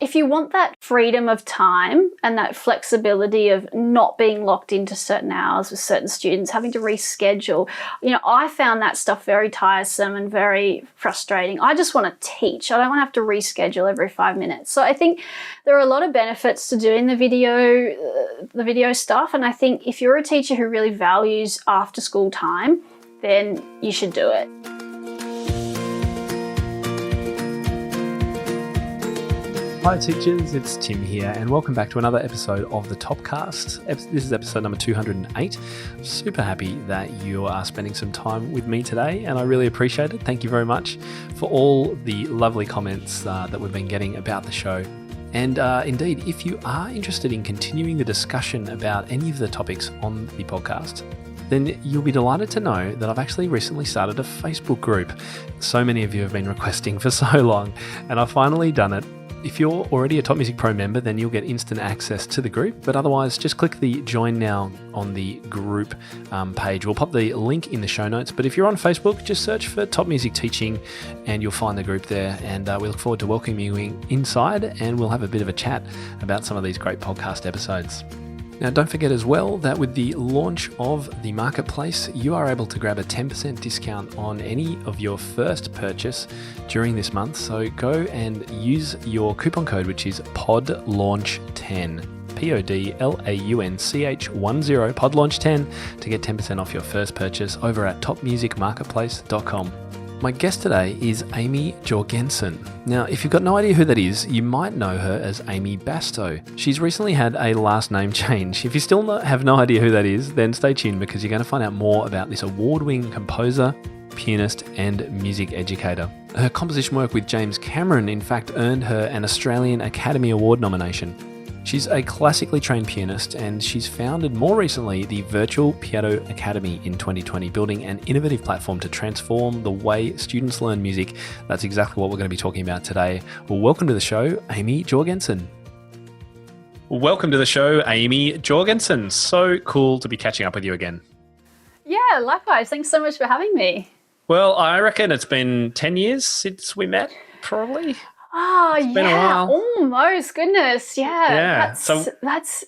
if you want that freedom of time and that flexibility of not being locked into certain hours with certain students, having to reschedule, I found that stuff very tiresome and very frustrating. I just want to teach. I don't want to have to reschedule every 5 minutes. So I think there are a lot of benefits to doing the video stuff. And I think if you're a teacher who really values after school time, then you should do it. Hi teachers, it's Tim here and welcome back to another episode of the Topcast. This is episode number 208. Super happy that you are spending some time with me today and I really appreciate it. Thank you very much for all the lovely comments that we've been getting about the show. And indeed, if you are interested in continuing the discussion about any of the topics on the podcast, then you'll be delighted to know that I've actually recently started a Facebook group. So many of you have been requesting for so long and I've finally done it. If you're already a Top Music Pro member, then you'll get instant access to the group. But otherwise, just click the Join Now on the group page. We'll pop the link in the show notes. But if you're on Facebook, just search for Top Music Teaching and you'll find the group there. And we look forward to welcoming you inside and we'll have a bit of a chat about some of these great podcast episodes. Now, don't forget as well that with the launch of the marketplace, you are able to grab a 10% discount on any of your first purchase during this month. So go and use your coupon code, which is PODLAUNCH10. PODLAUNCH10, PODLAUNCH10, to get 10% off your first purchase over at topmusicmarketplace.com. My guest today is Amy Jorgensen. Now, if you've got no idea who that is, you might know her as Amy Bastow. She's recently had a last name change. If you still have no idea who that is, then stay tuned because you're going to find out more about this award-winning composer, pianist, and music educator. Her composition work with James Cameron, in fact, earned her an Australian Academy Award nomination. She's a classically trained pianist and she's founded more recently the Virtual Piano Academy in 2020, building an innovative platform to transform the way students learn music. That's exactly what we're going to be talking about today. Well, welcome to the show, Amy Jorgensen. Welcome to the show, Amy Jorgensen. So cool to be catching up with you again. Yeah, likewise. Thanks so much for having me. Well, I reckon it's been 10 years since we met, probably. Oh, it's been a while. Almost. Goodness, yeah. That's.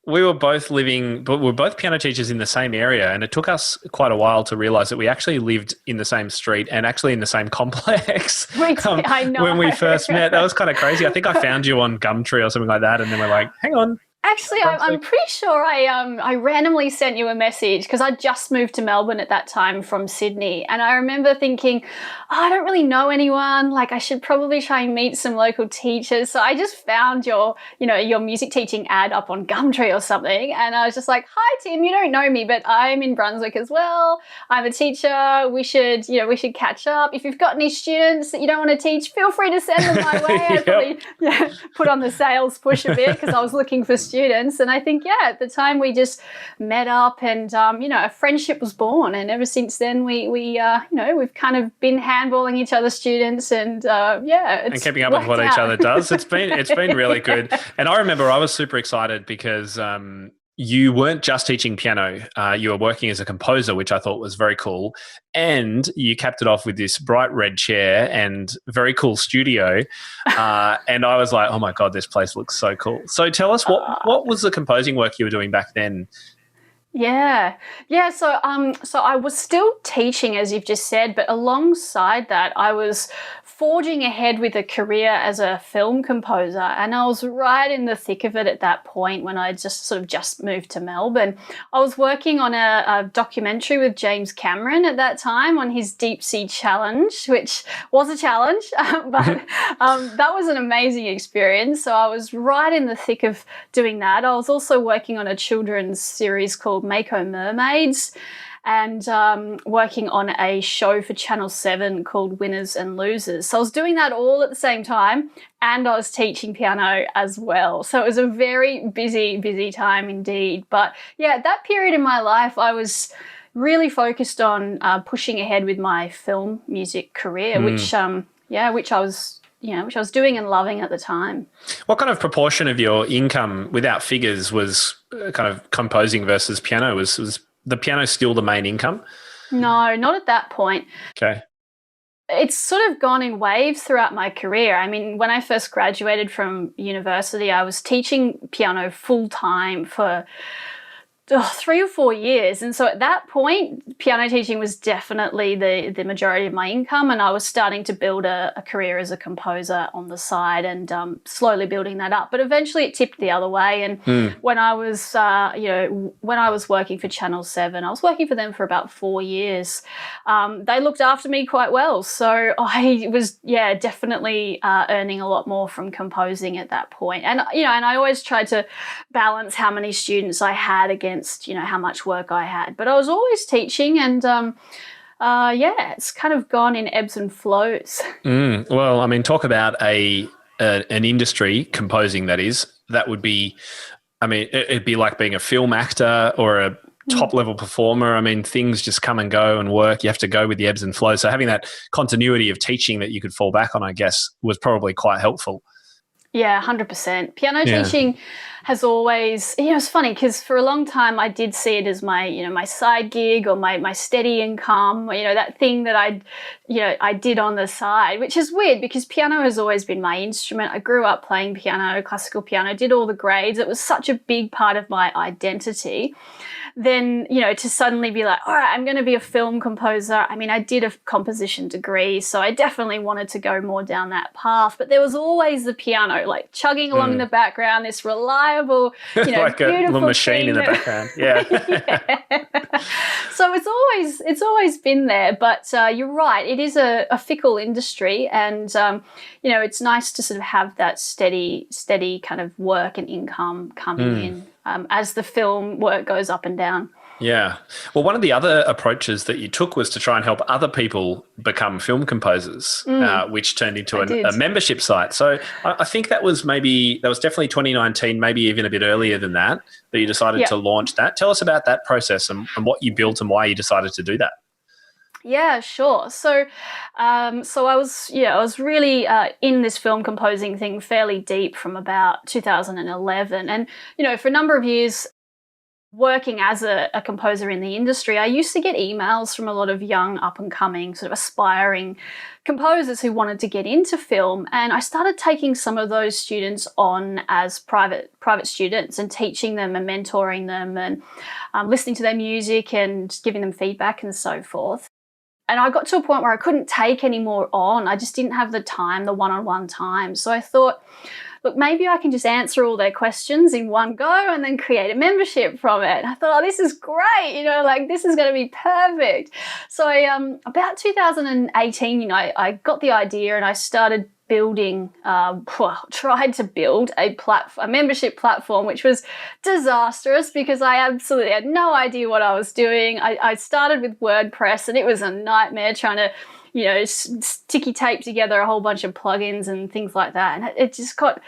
We were both but we were both piano teachers in the same area, and it took us quite a while to realise that we actually lived in the same street and actually in the same complex. I know. When we first met, that was kind of crazy. I think I found you on Gumtree or something like that, and then we're like, "Hang on." Actually, I'm pretty sure I randomly sent you a message because I just moved to Melbourne at that time from Sydney. And I remember thinking, I don't really know anyone. Like, I should probably try and meet some local teachers. So I just found your music teaching ad up on Gumtree or something. And I was just like, hi, Tim, you don't know me, but I'm in Brunswick as well. I'm a teacher. We should catch up. If you've got any students that you don't want to teach, feel free to send them my way. I probably put on the sales push a bit because I was looking for students, and I think at the time we just met up and a friendship was born, and ever since then we've kind of been handballing each other's students and and keeping up with what each other does. It's been really good. And I remember I was super excited because you weren't just teaching piano, you were working as a composer, which I thought was very cool. And you capped it off with this bright red chair and very cool studio. And I was like, oh my God, this place looks so cool. So tell us, what was the composing work you were doing back then? Yeah. So I was still teaching, as you've just said, but alongside that, I was forging ahead with a career as a film composer, and I was right in the thick of it at that point when I just moved to Melbourne. I was working on a documentary with James Cameron at that time on his deep sea challenge, which was a challenge, but that was an amazing experience. So I was right in the thick of doing that. I was also working on a children's series called Mako Mermaids, and working on a show for Channel 7 called Winners and Losers. So I was doing that all at the same time, and I was teaching piano as well. So it was a very busy time indeed. But yeah, that period in my life, I was really focused on pushing ahead with my film music career, which I was doing and loving at the time. What kind of proportion of your income, without figures, was kind of composing versus piano? Was the piano still the main income? No, not at that point. Okay. it's sort of gone in waves throughout my career. I mean, when I first graduated from university, I was teaching piano full time for 3 or 4 years. And so at that point, piano teaching was definitely the majority of my income. And I was starting to build a career as a composer on the side and slowly building that up. But eventually it tipped the other way. And when I was, when I was working for Channel 7, I was working for them for about 4 years. They looked after me quite well. So I was, definitely earning a lot more from composing at that point. And, and I always tried to balance how many students I had against how much work I had, but I was always teaching, and it's kind of gone in ebbs and flows. Well, I mean, talk about an industry, composing, that would be, I mean, it'd be like being a film actor or a top level performer. I mean, things just come and go and work. You have to go with the ebbs and flows. So having that continuity of teaching that you could fall back on, I guess, was probably quite helpful. Yeah, 100%. Piano teaching has always, it's funny because for a long time I did see it as my, my side gig or my steady income, that thing that I did on the side, which is weird because piano has always been my instrument. I grew up playing piano, classical piano, did all the grades. It was such a big part of my identity. Then, to suddenly be like, all right, I'm going to be a film composer. I mean, I did a composition degree, so I definitely wanted to go more down that path. But there was always the piano, like chugging along in the background, this reliable, like beautiful a little machine in the background. Yeah. So it's always been there. But you're right, it is a fickle industry, and it's nice to sort of have that steady kind of work and income coming in. As the film work goes up and down. Yeah. Well, one of the other approaches that you took was to try and help other people become film composers, which turned into a membership site. So I think that was definitely 2019, maybe even a bit earlier than that you decided to launch that. Tell us about that process and what you built and why you decided to do that. Yeah, sure. So, I was really in this film composing thing fairly deep from about 2011, and for a number of years, working as a composer in the industry, I used to get emails from a lot of young, up and coming, sort of aspiring composers who wanted to get into film, and I started taking some of those students on as private students and teaching them and mentoring them and listening to their music and giving them feedback and so forth. And I got to a point where I couldn't take any more on. I just didn't have the time, the one-on-one time. So I thought, look, maybe I can just answer all their questions in one go and then create a membership from it. And I thought, this is great, this is going to be perfect. So about 2018, I got the idea and I started tried to build a membership platform, which was disastrous because I absolutely had no idea what I was doing. I started with WordPress and it was a nightmare trying to sticky tape together a whole bunch of plugins and things like that. And it just got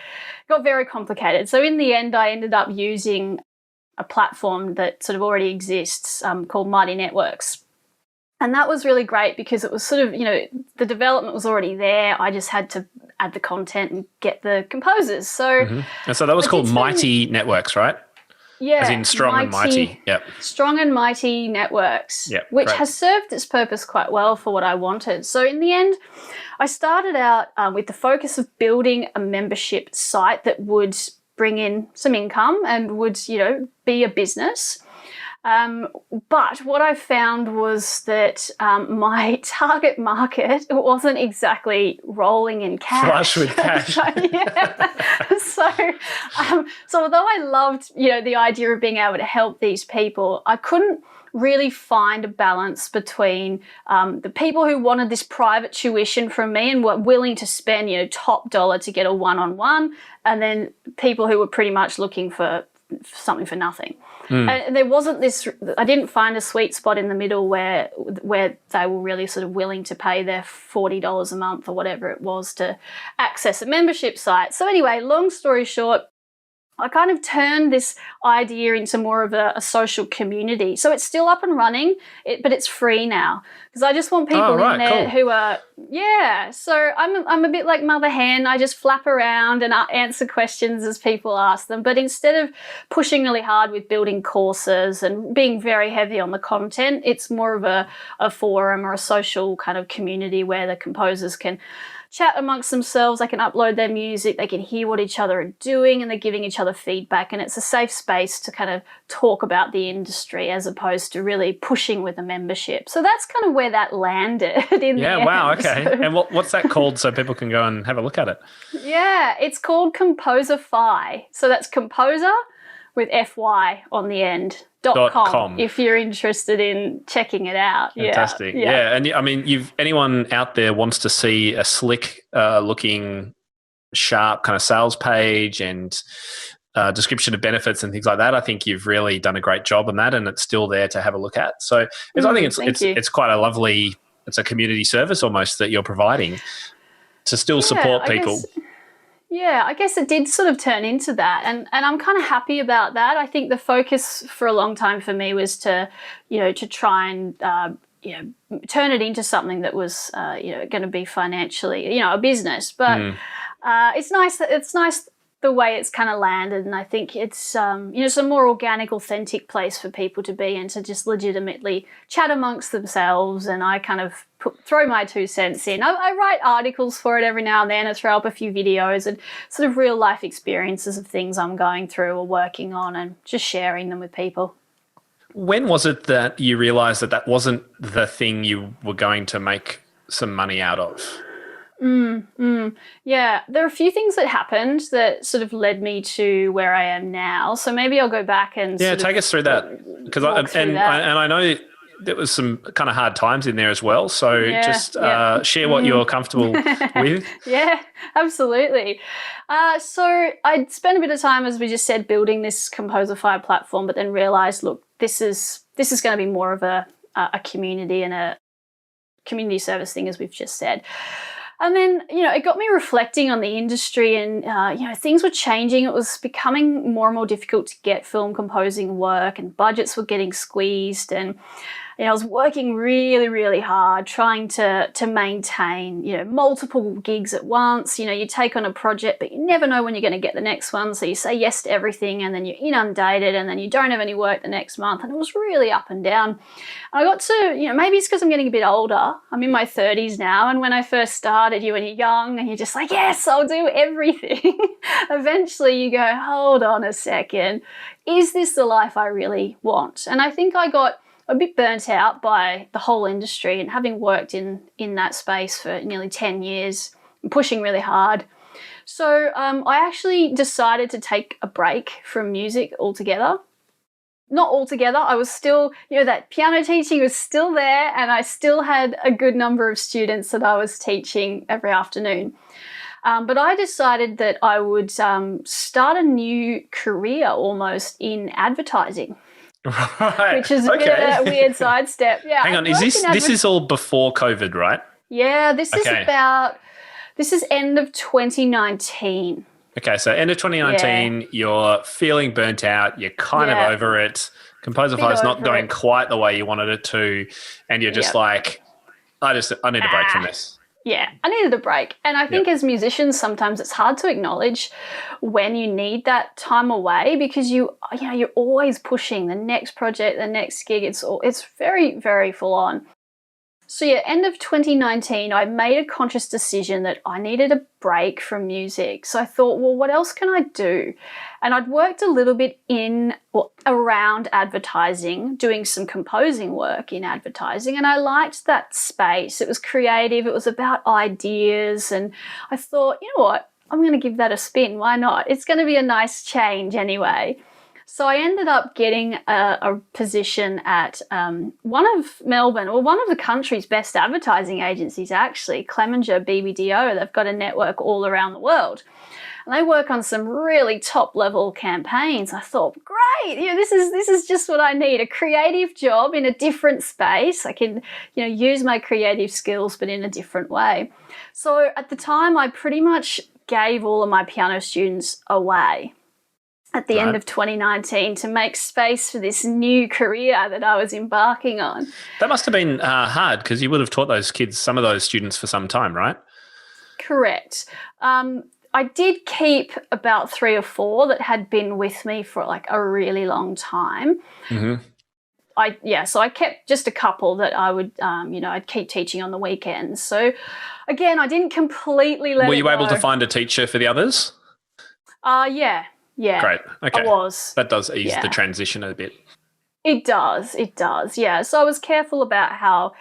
very complicated. So in the end, I ended up using a platform that sort of already exists called Mighty Networks. And that was really great because it was sort of, the development was already there. I just had to add the content and get the composers. So, And so that was called Mighty Networks, right? Yeah. As in strong and mighty. Yep. Strong and Mighty Networks, which has served its purpose quite well for what I wanted. So in the end, I started out with the focus of building a membership site that would bring in some income and would, be a business. But what I found was that my target market wasn't exactly rolling in cash. Flush with cash. So although I loved, the idea of being able to help these people, I couldn't really find a balance between the people who wanted this private tuition from me and were willing to spend, top dollar to get a one-on-one, and then people who were pretty much looking for something for nothing. And there wasn't I didn't find a sweet spot in the middle where they were really sort of willing to pay their $40 a month or whatever it was to access a membership site. So anyway, long story short, I kind of turned this idea into more of a social community. So it's still up and running, but it's free now because I just want people in there who are, So I'm a bit like Mother Hen. I just flap around and answer questions as people ask them. But instead of pushing really hard with building courses and being very heavy on the content, it's more of a forum or a social kind of community where the composers can chat amongst themselves, they can upload their music, they can hear what each other are doing, and they're giving each other feedback. And it's a safe space to kind of talk about the industry as opposed to really pushing with a membership. So that's kind of where that landed in the end. Wow, okay. And what's that called so people can go and have a look at it? Yeah, it's called Composer-Fi. So that's composer with FY on the end. .com if you're interested in checking it out. Fantastic. Yeah. And I mean, anyone out there wants to see a slick looking, sharp kind of sales page and description of benefits and things like that, I think you've really done a great job on that, and it's still there to have a look at. So I think it's quite a lovely, it's a community service almost that you're providing to still support people. I guess it did sort of turn into that, and I'm kind of happy about that. I think the focus for a long time for me was to try and turn it into something that was going to be financially a business. But it's nice the way it's kind of landed, and I think it's it's a more organic, authentic place for people to be and to just legitimately chat amongst themselves. And I kind of throw my 2 cents in. I write articles for it every now and then. I throw up a few videos and sort of real life experiences of things I'm going through or working on, and just sharing them with people. When was it that you realised that wasn't the thing you were going to make some money out of? Yeah, there are a few things that happened that sort of led me to where I am now. So maybe I'll go back and take us through that, because I know there was some kind of hard times in there as well. So share what you're comfortable with. Yeah, absolutely. So I spent a bit of time, as we just said, building this Composer-Fi platform, but then realised, look, this is going to be more of a community and a community service thing, as we've just said. And then, it got me reflecting on the industry, and, things were changing. It was becoming more and more difficult to get film composing work, and budgets were getting squeezed. And, I was working really, really hard trying to maintain, multiple gigs at once. You take on a project, but you never know when you're going to get the next one. So you say yes to everything, and then you're inundated, and then you don't have any work the next month. And it was really up and down. And I got to, maybe it's because I'm getting a bit older. I'm in my 30s now. And when I first started, when you're young and you're just like, yes, I'll do everything. Eventually you go, hold on a second. Is this the life I really want? And I think I got a bit burnt out by the whole industry, and having worked in that space for nearly 10 years, pushing really hard. So I actually decided to take a break from music altogether. Not altogether, I was still, that piano teaching was still there, and I still had a good number of students that I was teaching every afternoon. But I decided that I would start a new career almost in advertising. Right. Which is a bit of a weird sidestep. Yeah. Hang on, this is all before COVID, right? Yeah, this is end of 2019. Okay, so end of 2019, You're feeling burnt out, you're kind of over it. Composer-Fi is not going quite the way you wanted it to, and you're just like, I need a break from this. Yeah, I needed a break. And I think as musicians, sometimes it's hard to acknowledge when you need that time away, because you're always pushing the next project, the next gig. It's very, very full on. So end of 2019, I made a conscious decision that I needed a break from music. So I thought, well, what else can I do? And I'd worked a little bit around advertising, doing some composing work in advertising, and I liked that space. It was creative, it was about ideas, and I thought, you know what, I'm going to give that a spin. Why not? It's going to be a nice change anyway. So I ended up getting a position at one of the country's best advertising agencies, actually, Clemenger BBDO. They've got a network all around the world. And they work on some really top-level campaigns. I thought, great, this is just what I need, a creative job in a different space. I can, use my creative skills, but in a different way. So at the time, I pretty much gave all of my piano students away. at the end of 2019 to make space for this new career that I was embarking on. That must have been hard because you would have taught those kids, some of those students, for some time, right? Correct. I did keep about 3 or 4 that had been with me for like a really long time. Mm-hmm. So I kept just a couple that I would, I'd keep teaching on the weekends. So again, I didn't completely let it go. Were you able to find a teacher for the others? Yeah. Great. Okay. I was. That does ease the transition a bit. It does. Yeah. So I was careful about how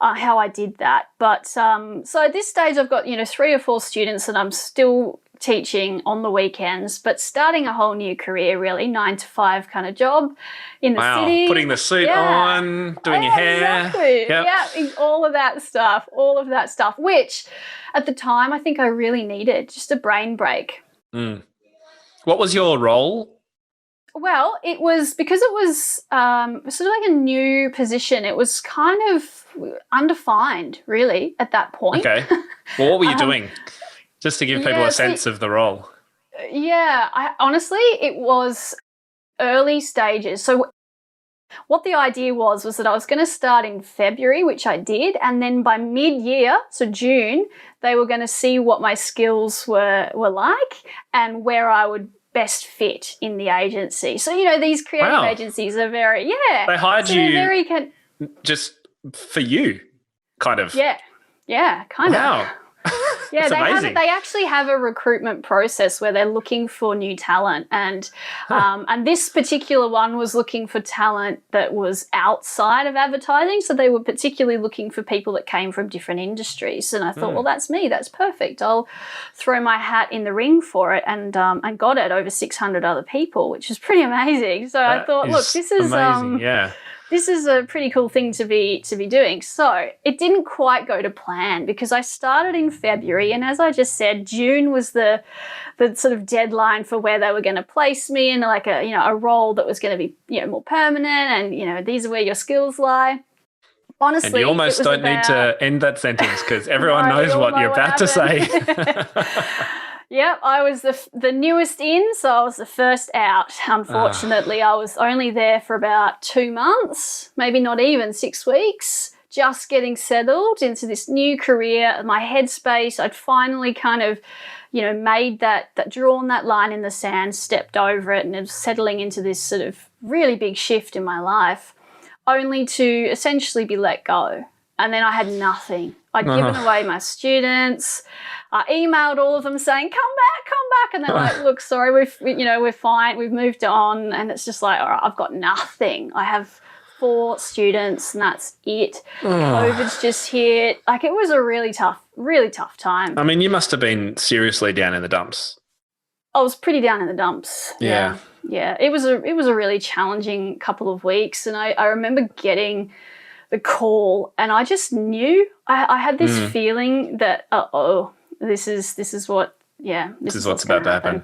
I did that. But so at this stage, I've got 3 or 4 students that I'm still teaching on the weekends, but starting a whole new career, really 9 to 5 kind of job in the city. Wow, putting the suit on, doing your hair. Exactly. Yep. Yeah, all of that stuff, which at the time I think I really needed, just a brain break. Mm. What was your role? Well, it was because it was sort of like a new position. It was kind of undefined, really, at that point. Okay. Well, what were you doing? Just to give people a sense of the role. Yeah, honestly, it was early stages. So what the idea was that I was going to start in February, which I did, and then by mid-year, so June, they were going to see what my skills were like and where I would best fit in the agency. So, these creative agencies are very, They hired you just for you, kind of. Yeah, kind of. Wow. Yeah, amazing. They actually have a recruitment process where they're looking for new talent, and this particular one was looking for talent that was outside of advertising. So they were particularly looking for people that came from different industries. And I thought, well, that's me. That's perfect. I'll throw my hat in the ring for it, and got it over 600 other people, which is pretty amazing. So I thought, look, this is amazing. Yeah. This is a pretty cool thing to be doing. So it didn't quite go to plan because I started in February, and as I just said, June was the sort of deadline for where they were going to place me in like a role that was going to be more permanent, and these are where your skills lie. Honestly, and you almost don't need to end that sentence because everyone knows what you're about to say. Yep, I was the newest in, so I was the first out. Unfortunately, I was only there for about 2 months, maybe not even 6 weeks, just getting settled into this new career, my headspace. I'd finally kind of, made that drawn that line in the sand, stepped over it, and it was settling into this sort of really big shift in my life, only to essentially be let go. And then I had nothing. I'd given away my students. I emailed all of them saying, come back. And they're like, look, sorry, we're fine. We've moved on. And it's just like, all right, I've got nothing. I have 4 students and that's it. COVID's just hit. Like, it was a really tough time. I mean, you must have been seriously down in the dumps. I was pretty down in the dumps. Yeah. Yeah. It was a really challenging couple of weeks. And I remember getting the call, and I just knew I had this feeling that this is what's about to happen.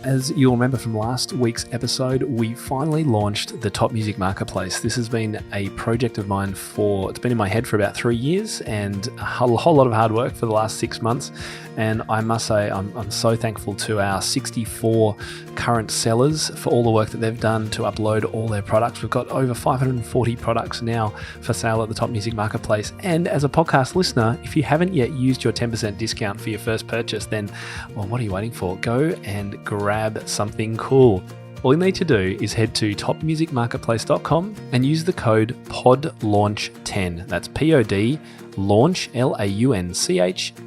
As you'll remember from last week's episode, we finally launched the Top Music Marketplace. This has been a project of mine it's been in my head for about 3 years and a whole lot of hard work for the last 6 months. And I must say, I'm so thankful to our 64 current sellers for all the work that they've done to upload all their products. We've got over 540 products now for sale at the Top Music Marketplace. And as a podcast listener, if you haven't yet used your 10% discount for your first purchase, then, well, what are you waiting for? Go and grab something cool. All you need to do is head to topmusicmarketplace.com and use the code PODLAUNCH10. That's POD launch LAUNCH 10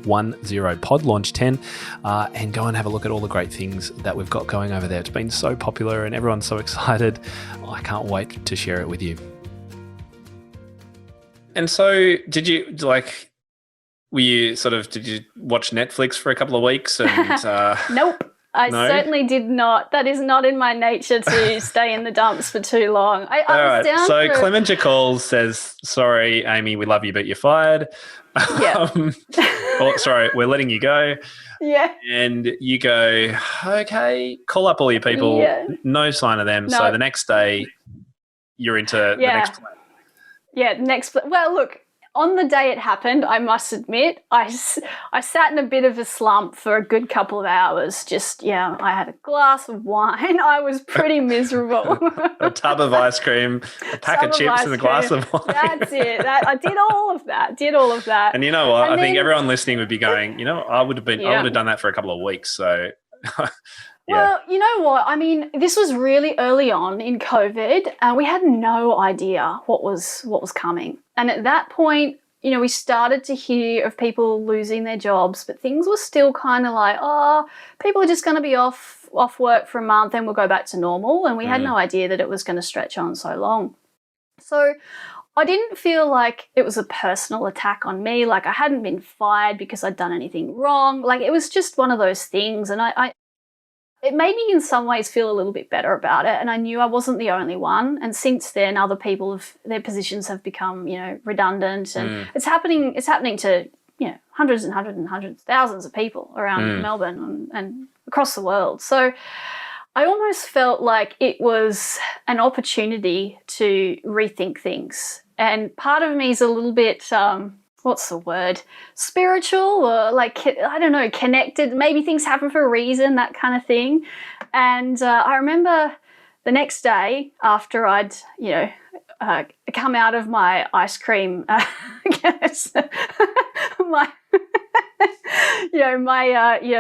PODLAUNCH10, and go and have a look at all the great things that we've got going over there. It's been so popular and everyone's so excited. I can't wait to share it with you. And so, did you watch Netflix for a couple of weeks? And Nope. I certainly did not. That is not in my nature to stay in the dumps for too long. Clemencia calls, says, sorry, Amy, we love you, but you're fired. Yeah. Sorry, we're letting you go. Yeah. And you go, okay, call up all your people. Yeah. No sign of them. No. So the next day, you're into the next plan. Yeah, well, look, On the day it happened, I must admit, I sat in a bit of a slump for a good couple of hours. I had a glass of wine. I was pretty miserable. A tub of ice cream, a pack of chips, and a glass of wine. That's it. I did all of that. And you know what? I think everyone listening would be going, I would have done that for a couple of weeks. So, yeah. Well, you know what? I mean, this was really early on in COVID, and we had no idea what was coming. And at that point, we started to hear of people losing their jobs, but things were still kind of like, people are just going to be off work for a month and we'll go back to normal. And we had no idea that it was going to stretch on so long. So I didn't feel like it was a personal attack on me. Like I hadn't been fired because I'd done anything wrong. Like it was just one of those things. And it made me in some ways feel a little bit better about it. And I knew I wasn't the only one. And since then, other people their positions have become, redundant. And it's happening to, hundreds and hundreds and hundreds, thousands of people around Melbourne and across the world. So I almost felt like it was an opportunity to rethink things. And part of me is a little bit, what's the word? Spiritual or I don't know, connected. Maybe things happen for a reason, that kind of thing. And I remember the next day after I'd, come out of my ice cream, my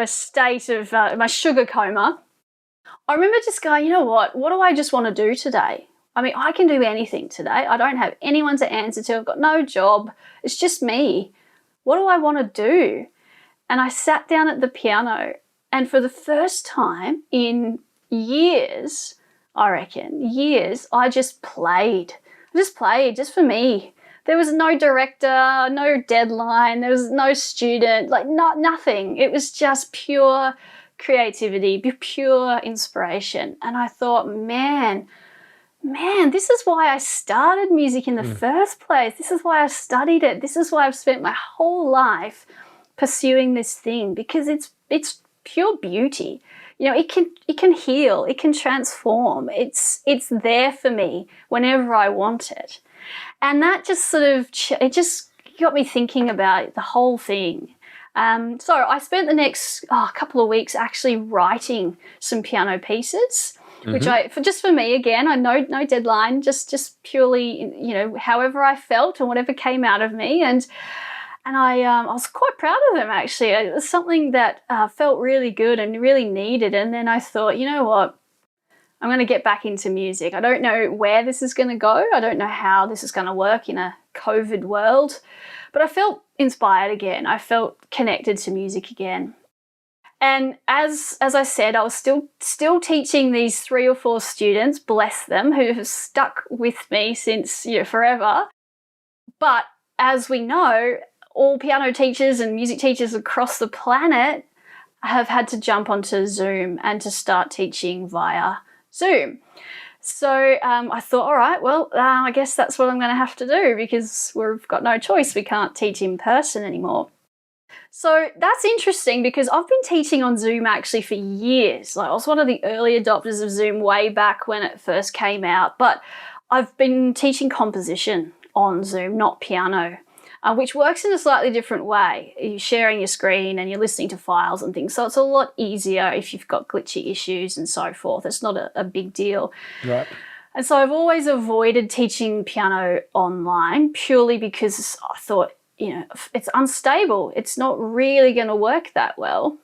state of my sugar coma, I remember just going, what do I just want to do today? I mean, I can do anything today. I don't have anyone to answer to. I've got no job. It's just me. What do I want to do? And I sat down at the piano, and for the first time in years, I just played. I just played just for me. There was no director, no deadline. There was no student, nothing. It was just pure creativity, pure inspiration. And I thought, man, this is why I started music in the first place. This is why I studied it. This is why I've spent my whole life pursuing this thing, because it's pure beauty. It can heal, it can transform. It's there for me whenever I want it. And that just it just got me thinking about the whole thing. So I spent the next couple of weeks actually writing some piano pieces. Which for me again, I know no deadline, just purely, however I felt and whatever came out of me. And I was quite proud of them, actually. It was something that felt really good and really needed. And then I thought, you know what? I'm going to get back into music. I don't know where this is going to go. I don't know how this is going to work in a COVID world. But I felt inspired again. I felt connected to music again. And as I said, I was still teaching these 3 or 4 students, bless them, who have stuck with me since forever. But as we know, all piano teachers and music teachers across the planet have had to jump onto Zoom and to start teaching via Zoom. So I thought, all right, well, I guess that's what I'm going to have to do, because we've got no choice. We can't teach in person anymore. So that's interesting, because I've been teaching on Zoom actually for years. I was one of the early adopters of Zoom way back when it first came out, but I've been teaching composition on Zoom, not piano, which works in a slightly different way. You're sharing your screen and you're listening to files and things, so it's a lot easier if you've got glitchy issues and so forth. It's not a big deal. Right. And so I've always avoided teaching piano online purely because I thought, it's unstable. It's not really going to work that well.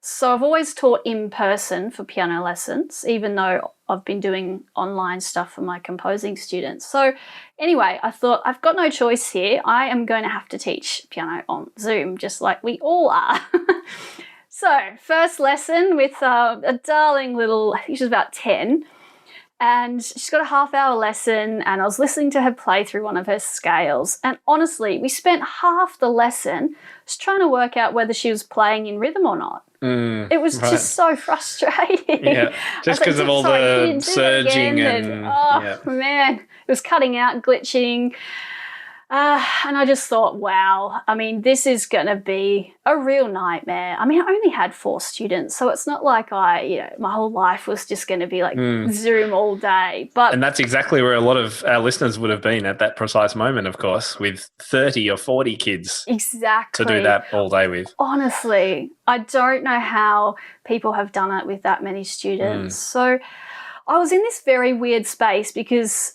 So I've always taught in person for piano lessons, even though I've been doing online stuff for my composing students. So anyway, I thought I've got no choice here. I am going to have to teach piano on Zoom, just like we all are. So first lesson with a darling little, I think she was about 10. And she's got a half-hour lesson, and I was listening to her play through one of her scales. And honestly, we spent half the lesson just trying to work out whether she was playing in rhythm or not. It was just so frustrating. Yeah, just because of all the surging man, it was cutting out and glitching. And I just thought, wow, I mean, this is going to be a real nightmare. I mean, I only had 4 students, so it's not like my whole life was just going to be like Zoom all day. And that's exactly where a lot of our listeners would have been at that precise moment, of course, with 30 or 40 kids. Exactly. To do that all day with. Honestly, I don't know how people have done it with that many students. So I was in this very weird space because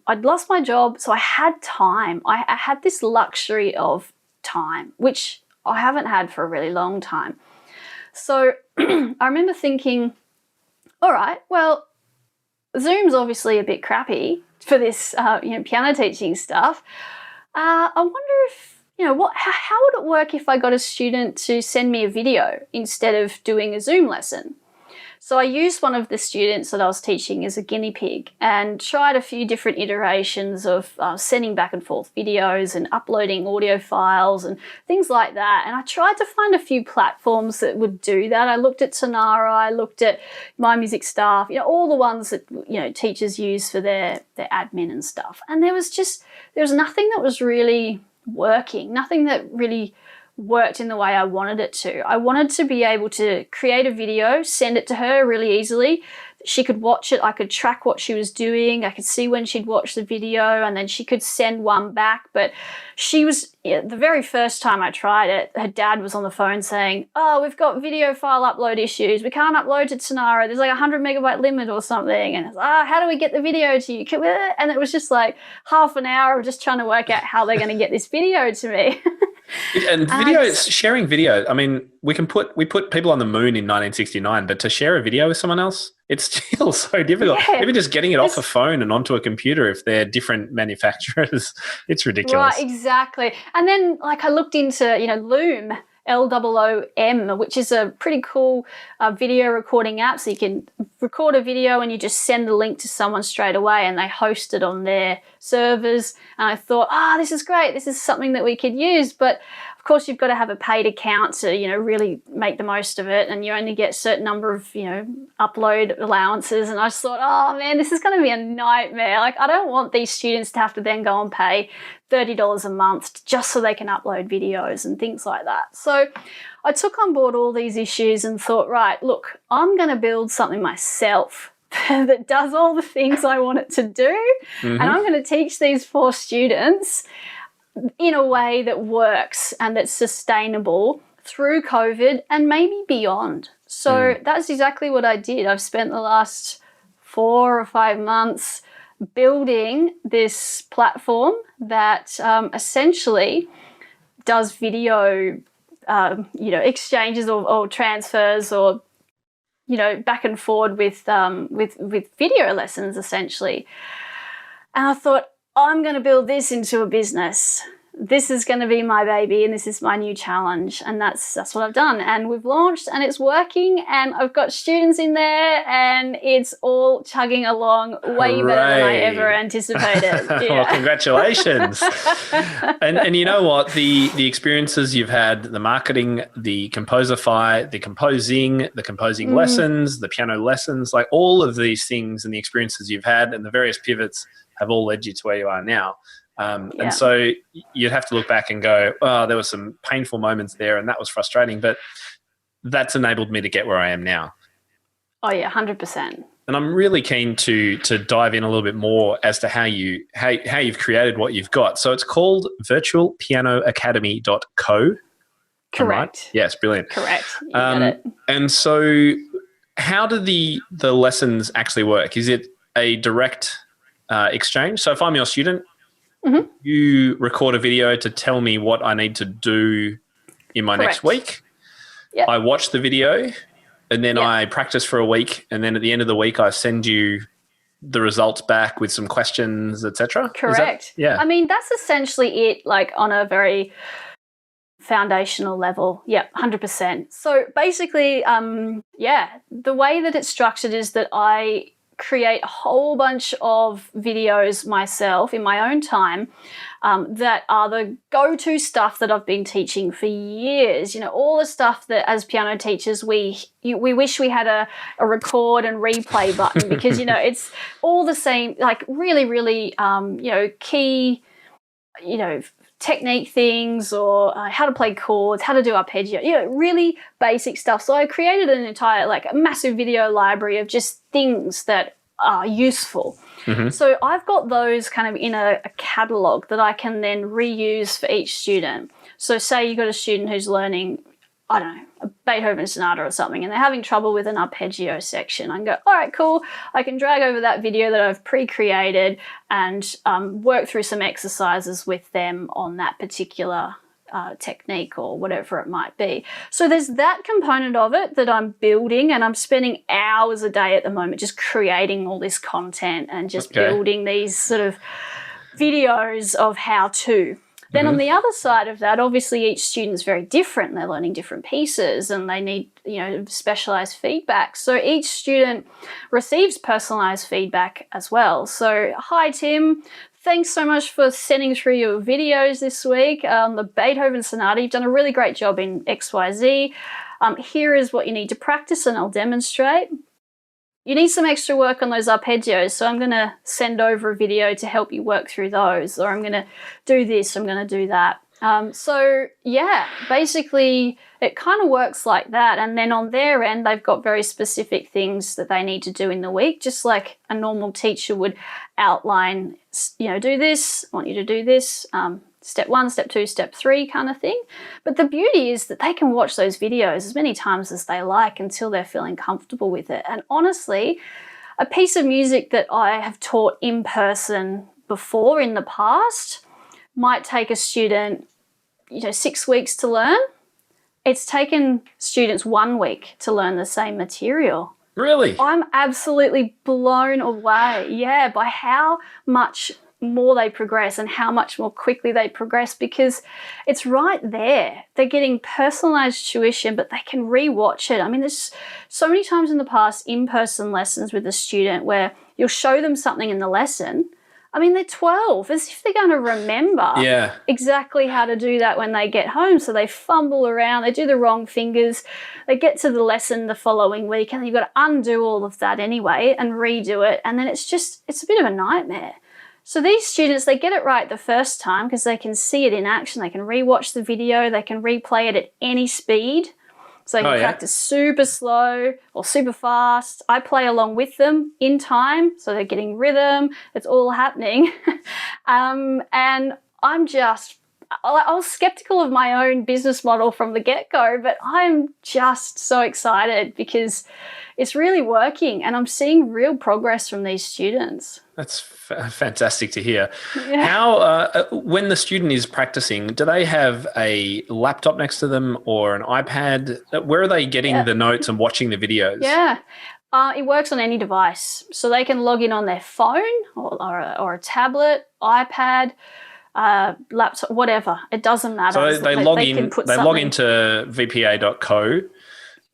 I'd lost my job, so I had time. I had this luxury of time, which I haven't had for a really long time. So I remember thinking, all right, well, Zoom's obviously a bit crappy for this piano teaching stuff. I wonder if, how would it work if I got a student to send me a video instead of doing a Zoom lesson? So I used one of the students that I was teaching as a guinea pig and tried a few different iterations of sending back and forth videos and uploading audio files and things like that. And I tried to find a few platforms that would do that. I looked at Sonara, I looked at My Music Staff, all the ones that, teachers use for their admin and stuff. And there was nothing that was really working, nothing that really worked in the way I wanted it to. I wanted to be able to create a video, send it to her really easily. She could watch it. I could track what she was doing. I could see when she'd watch the video, and then she could send one back. But the very first time I tried it, her dad was on the phone saying, oh, we've got video file upload issues. We can't upload to Sonara. There's like a 100 megabyte limit or something. And I was like, how do we get the video to you? And it was just like half an hour of just trying to work out how they're going to get this video to me. And sharing video, I mean, we put people on the moon in 1969, but to share a video with someone else, it's still so difficult. Yeah, even just getting it off a phone and onto a computer, if they're different manufacturers, it's ridiculous. Right, exactly. And then I looked into, Loom, LOOM, which is a pretty cool video recording app. So you can record a video and you just send the link to someone straight away and they host it on their servers. And I thought, this is great. This is something that we could use. But of course, you've got to have a paid account to, really make the most of it. And you only get a certain number of, upload allowances. And I just thought, oh man, this is going to be a nightmare. I don't want these students to have to then go and pay $30 a month just so they can upload videos and things like that. So I took on board all these issues and thought, right, look, I'm going to build something myself that does all the things I want it to do. And I'm going to teach these 4 students in a way that works and that's sustainable through COVID and maybe beyond. So that's exactly what I did. I've spent the last 4 or 5 months building this platform that essentially does video, exchanges or transfers or, back and forward with video lessons essentially. And I thought, I'm going to build this into a business. This is going to be my baby and this is my new challenge. And that's what I've done. And we've launched and it's working and I've got students in there and it's all chugging along way better than I ever anticipated. Yeah. Well, congratulations. and you know what? The experiences you've had, the marketing, the Composerify, the composing lessons, the piano lessons, like all of these things and the experiences you've had and the various pivots have all led you to where you are now. And so you'd have to look back and go, oh, there were some painful moments there and that was frustrating, but that's enabled me to get where I am now. Oh yeah, 100%. And I'm really keen to dive in a little bit more as to how you've created what you've got. So it's called virtualpianoacademy.co. Correct. Right? Yes, brilliant. Correct. You got it. And so how do the lessons actually work? Is it a direct exchange? So if I'm your student, you record a video to tell me what I need to do in my next week. Yep. I watch the video and then I practice for a week, and then at the end of the week I send you the results back with some questions, etc. Correct. Yeah. I mean, that's essentially it, like on a very foundational level. Yeah, 100%. So basically, the way that it's structured is that I create a whole bunch of videos myself in my own time that are the go-to stuff that I've been teaching for years. All the stuff that as piano teachers we wish we had a record and replay button because, it's all the same, like really, really, key technique things, or how to play chords, how to do arpeggio, really basic stuff. So I created an entire, like, a massive video library of just things that are useful. So I've got those kind of in a catalogue that I can then reuse for each student. So say you've got a student who's learning, I don't know, a Beethoven sonata or something, and they're having trouble with an arpeggio section. I can go, all right, cool. I can drag over that video that I've pre-created and work through some exercises with them on that particular technique or whatever it might be. So there's that component of it that I'm building, and I'm spending hours a day at the moment just creating all this content and just building these sort of videos of how to. Then on the other side of that, obviously each student's very different. They're learning different pieces and they need, specialized feedback. So each student receives personalized feedback as well. So, hi, Tim. Thanks so much for sending through your videos this week. The Beethoven Sonata, you've done a really great job in XYZ. Here is what you need to practice and I'll demonstrate. You need some extra work on those arpeggios, so I'm going to send over a video to help you work through those, or I'm going to do this, I'm going to do that. So yeah, basically it kind of works like that. And then on their end, they've got very specific things that they need to do in the week, just like a normal teacher would outline, do this, I want you to do this, step 1, step 2, step 3 kind of thing. But the beauty is that they can watch those videos as many times as they like until they're feeling comfortable with it. And honestly, a piece of music that I have taught in person before in the past might take a student, 6 weeks to learn. It's taken students 1 week to learn the same material. Really? I'm absolutely blown away, by how much more they progress and how much more quickly they progress, because it's right there. They're getting personalized tuition, but they can re-watch it. I mean, there's so many times in the past in-person lessons with a student where you'll show them something in the lesson. I mean, they're 12, as if they're going to remember exactly how to do that when they get home. So they fumble around, they do the wrong fingers, they get to the lesson the following week, and you've got to undo all of that anyway and redo it. And then it's a bit of a nightmare. So these students, they get it right the first time because they can see it in action. They can rewatch the video. They can replay it at any speed. So they can practice super slow or super fast. I play along with them in time, so they're getting rhythm. It's all happening. And I was skeptical of my own business model from the get-go, but I'm just so excited because it's really working and I'm seeing real progress from these students. That's fantastic to hear. Yeah. How, when the student is practicing, do they have a laptop next to them or an iPad? Where are they getting the notes and watching the videos? Yeah. It works on any device. So they can log in on their phone or a tablet, iPad, laptop, whatever. It doesn't matter. So they log into vpa.co.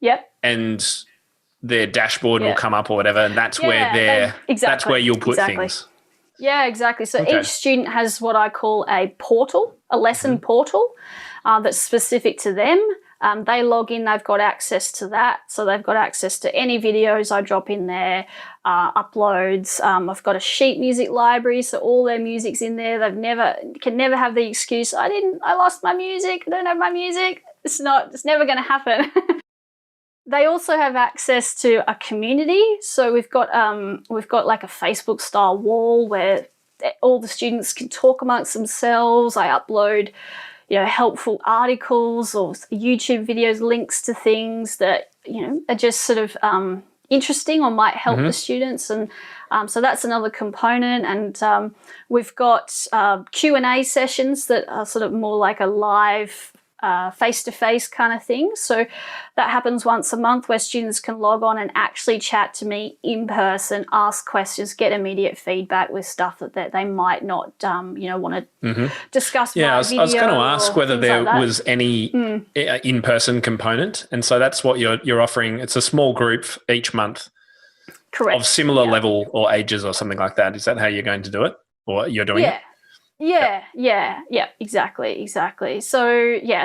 Yep. And their dashboard will come up or whatever, and that's where that's where you'll put things. Yeah, exactly. So each student has what I call a portal, a lesson portal that's specific to them. They log in, they've got access to that. So they've got access to any videos I drop in there, uploads. I've got a sheet music library, so all their music's in there. Can never have the excuse, I lost my music, I don't have my music. It's never going to happen. They also have access to a community. So we've got like a Facebook style wall where all the students can talk amongst themselves. I upload, helpful articles or YouTube videos, links to things that, are just sort of interesting or might help the students. And so that's another component. And we've got Q&A sessions that are sort of more like a live face-to-face kind of thing. So that happens once a month where students can log on and actually chat to me in person, ask questions, get immediate feedback with stuff that they might not, want to discuss. Yeah, I was going to ask whether there was any in-person component. And so that's what you're offering. It's a small group each month. Correct. Of similar level or ages or something like that. Is that how you're going to do it, or you're doing it? Yeah, exactly. So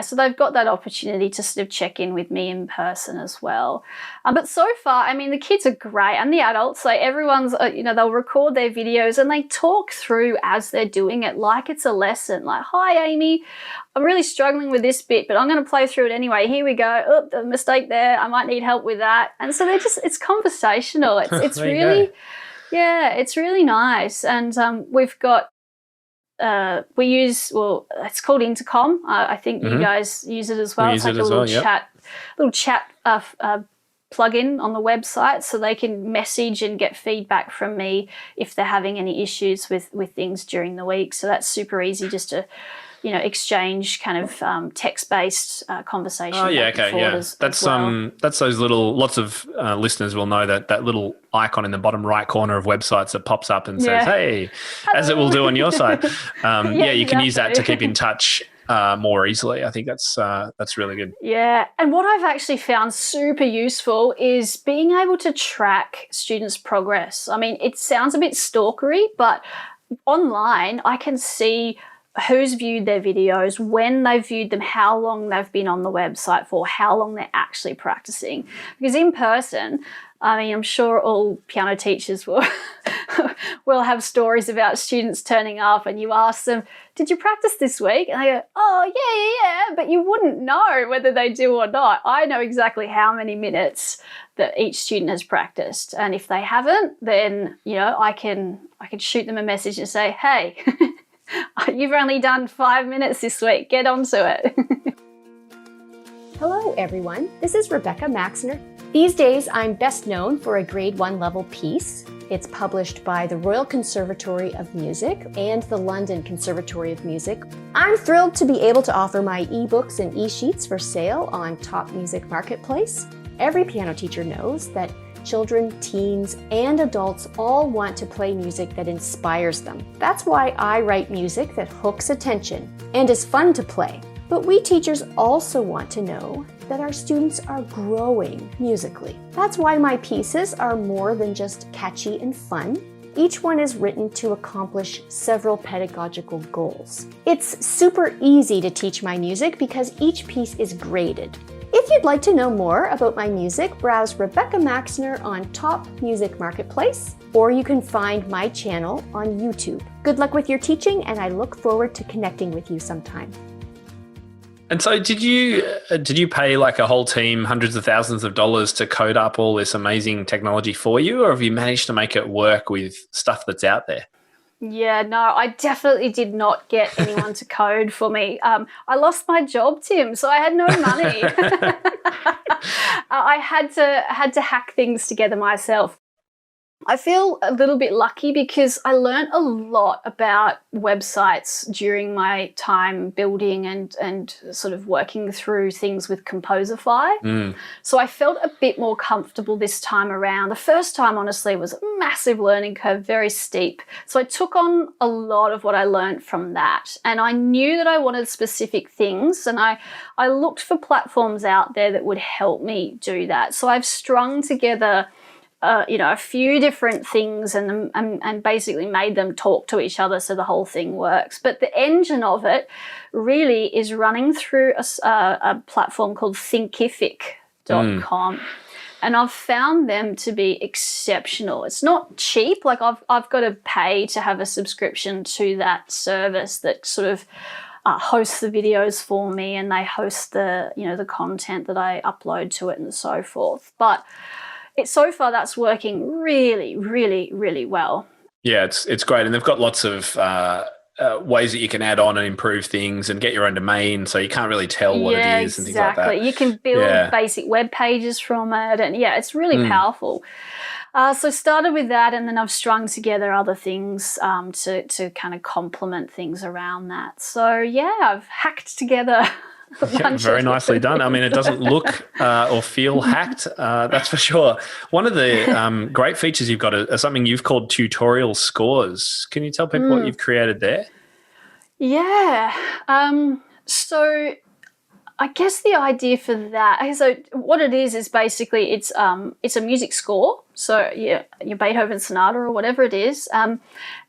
so they've got that opportunity to sort of check in with me in person as well. But so far, I mean, the kids are great, and the adults, like everyone's, they'll record their videos and they talk through as they're doing it like it's a lesson. Like, hi, Amy, I'm really struggling with this bit, but I'm going to play through it anyway. Here we go. Oh, the mistake there. I might need help with that. And so it's conversational. It's really, it's really nice. And we've got, we use, it's called Intercom. I think you guys use it as well. It's like a little chat plug-in on the website, so they can message and get feedback from me if they're having any issues with things during the week. So that's super easy, just to exchange kind of text-based conversation. Oh yeah, okay, yeah. That's those little. Lots of listeners will know that little icon in the bottom right corner of websites that pops up and says, "Hey," as it will do on your side. You can use that to keep in touch more easily. I think that's really good. Yeah, and what I've actually found super useful is being able to track students' progress. I mean, it sounds a bit stalkery, but online I can see who's viewed their videos, when they've viewed them, how long they've been on the website for, how long they're actually practicing. Because in person, I mean, I'm sure all piano teachers will have stories about students turning up, and you ask them, did you practice this week? And they go, oh, yeah, but you wouldn't know whether they do or not. I know exactly how many minutes that each student has practiced. And if they haven't, then, I can shoot them a message and say, hey, you've only done 5 minutes this week. Get onto it. Hello, everyone. This is Rebecca Maxner. These days, I'm best known for a Grade 1 level piece. It's published by the Royal Conservatory of Music and the London Conservatory of Music. I'm thrilled to be able to offer my ebooks and e-sheets for sale on Top Music Marketplace. Every piano teacher knows that children, teens, and adults all want to play music that inspires them. That's why I write music that hooks attention and is fun to play. But we teachers also want to know that our students are growing musically. That's why my pieces are more than just catchy and fun. Each one is written to accomplish several pedagogical goals. It's super easy to teach my music because each piece is graded. If you'd like to know more about my music, browse Rebecca Maxner on Top Music Marketplace, or you can find my channel on YouTube. Good luck with your teaching, and I look forward to connecting with you sometime. And so did you pay like a whole team hundreds of thousands of dollars to code up all this amazing technology for you, or have you managed to make it work with stuff that's out there? Yeah, no, I definitely did not get anyone to code for me. I lost my job, Tim, so I had no money. I had to hack things together myself. I feel a little bit lucky because I learned a lot about websites during my time building and sort of working through things with Composerify. So I felt a bit more comfortable this time around. The first time, honestly, was a massive learning curve, very steep. So I took on a lot of what I learned from that. And I knew that I wanted specific things, and I looked for platforms out there that would help me do that. So I've strung together a few different things and basically made them talk to each other so the whole thing works. But the engine of it really is running through a platform called Thinkific.com. And I've found them to be exceptional. It's not cheap. Like I've got to pay to have a subscription to that service that sort of hosts the videos for me, and they host the content that I upload to it and so forth. But so far that's working really, really, really well. Yeah, it's great. And they've got lots of ways that you can add on and improve things and get your own domain, so you can't really tell what it is and things like that. You can build basic web pages from it, and it's really powerful. So started with that, and then I've strung together other things to kind of complement things around that. So I've hacked together very nicely done. I mean, it doesn't look or feel hacked, that's for sure. One of the great features you've got is something you've called tutorial scores. Can you tell people what you've created there? Yeah. So I guess the idea for that, so what it is basically it's a music score. So your Beethoven sonata or whatever it is.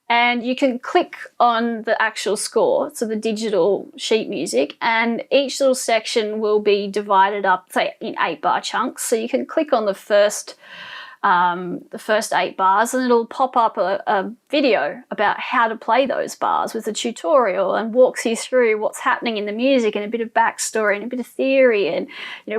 and you can click on the actual score, so the digital sheet music, and each little section will be divided up, say, in 8-bar chunks. So you can click on the first 8 bars, and it'll pop up a video about how to play those bars with a tutorial, and walks you through what's happening in the music and a bit of backstory and a bit of theory, and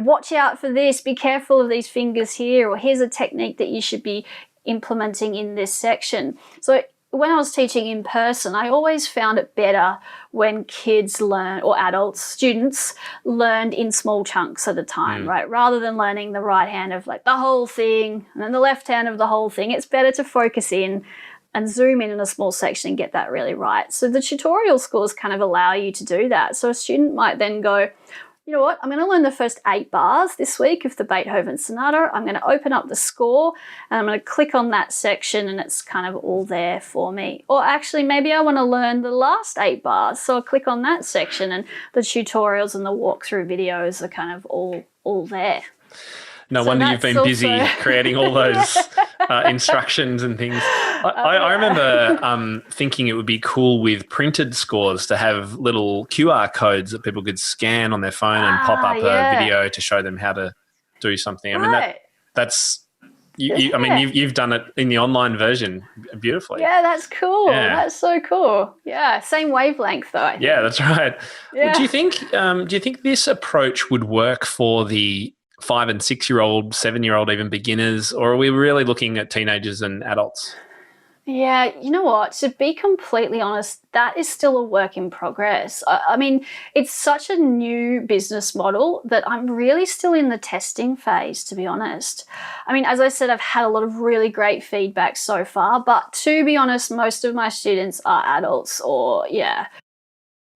watch out for this, be careful of these fingers here, or here's a technique that you should be implementing in this section. So when I was teaching in person, I always found it better when kids learn, or adults, students learned in small chunks at a time, right? Rather than learning the right hand of like the whole thing and then the left hand of the whole thing. It's better to focus in and zoom in a small section and get that really right. So the tutorial scores kind of allow you to do that. So a student might then go, you know what, I'm going to learn the first 8 bars this week of the Beethoven Sonata. I'm going to open up the score and I'm going to click on that section, and it's kind of all there for me. Or actually, maybe I want to learn the last 8 bars. So I'll click on that section, and the tutorials and the walkthrough videos are kind of all there. No wonder you've been busy creating all those instructions and things. I remember thinking it would be cool with printed scores to have little QR codes that people could scan on their phone and pop up a video to show them how to do something. I mean, that's I mean, you've done it in the online version beautifully. Yeah, that's cool. Yeah. That's so cool. Yeah, same wavelength though. I think. Yeah, that's right. Yeah. Well, do you think this approach would work for the 5 and 6-year-old, 7-year-old, even beginners, or are we really looking at teenagers and adults? Yeah, you know what? To be completely honest, that is still a work in progress. I mean, it's such a new business model that I'm really still in the testing phase, to be honest. I mean, as I said, I've had a lot of really great feedback so far, but to be honest, most of my students are adults, or